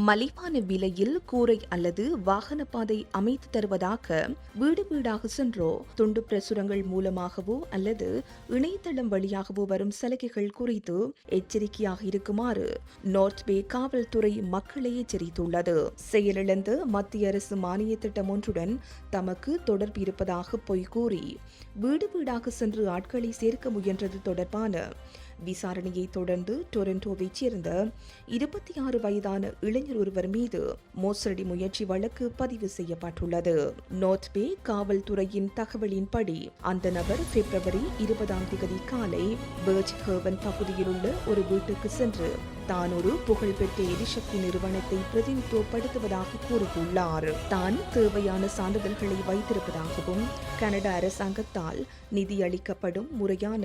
மலிவான விலையில் கூரை அல்லது வாகன பாதை அமைத்து தருவதாக வீடு வீடாக சென்றோ துண்டு பிரசுரங்கள் மூலமாகவோ அல்லது இணையதளம் வழியாகவோ வரும் சலுகைகள் குறித்து எச்சரிக்கையாக இருக்குமாறு நார்த் பே காவல்துறை மக்களை எச்சரித்துள்ளது. செயலிழந்த மத்திய அரசு மானிய திட்டம் ஒன்றுடன் தமக்கு தொடர்பு இருப்பதாக பொய் கூறி வீடு வீடாக சென்று ஆட்களை சேர்க்க முயன்றது தொடர்பான விசாரணையை தொடர்ந்து டொரண்டோவைச் சேர்ந்த 26 வயதான இளைஞர் ஒருவர் மீது மோசடி முயற்சி வழக்கு பதிவு செய்யப்பட்டுள்ளது. நார்த் பே காவல்துறையின் தகவலின்படி அந்த நபர் பிப்ரவரி 20 காலை பர்ச் ஹர்வன் பகுதியில் உள்ள ஒரு வீட்டுக்கு சென்று தான் ஒரு புகழ்பெற்ற எரிசக்தி நிறுவனத்தை பிரதிநிதித்துவப்படுத்துவதாக கூறியுள்ளார். தான் தேவையான சான்றிதழ்களை வைத்திருப்பதாகவும் கனடா அரசாங்கத்தால் நிதியளிக்கப்படும் முறையான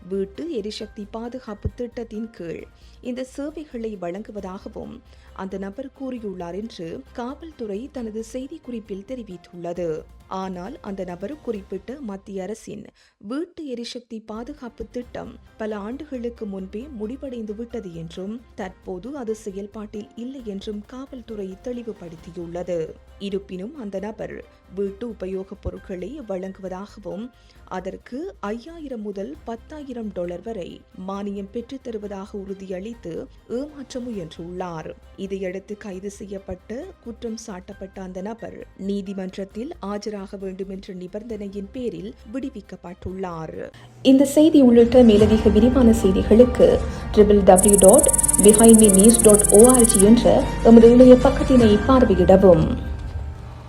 வீட்டு எரிசக்தி பாதுகாப்பு திட்டத்தின் கீழ் இந்த சேவைகளை வழங்குவதாகவும் அந்த நபர் கூறியுள்ளார் என்று காவல்துறை தனது செய்திக்குறிப்பில் தெரிவித்துள்ளது. ஆனால் அந்த நபர் குறிப்பிட்ட மத்திய அரசின் வீட்டு எரிசக்தி பாதுகாப்பு திட்டம் பல ஆண்டுகளுக்கு முன்பே முடிவடைந்து விட்டது என்றும் தற்போது அது செயல்பாட்டில் இல்லை என்றும் காவல்துறை தெளிவுபடுத்தியுள்ளது. இருப்பினும் அந்த நபர் வீட்டு உபயோகப் பொருட்களை வழங்குவதாகவும் அதற்கு $5,000 முதல் $10,000 வரை மானியம் பெற்றுத் தருவதாக உறுதியளித்து ஏமாற்ற முயன்றுள்ளார். இதையடுத்து கைது செய்யப்பட்ட குற்றம் சாட்டப்பட்ட அந்த நபர் நீதிமன்றத்தில் ஆஜராக வேண்டும் என்ற நிபந்தனையின் பேரில் விடுவிக்கப்பட்டுள்ளார். இந்த செய்தி உள்ளிட்ட மேலதிக விரிவான செய்திகளுக்கு www.behindmenews.org என்ற எமது இணைய பக்கத்தினை பார்வையிடவும்.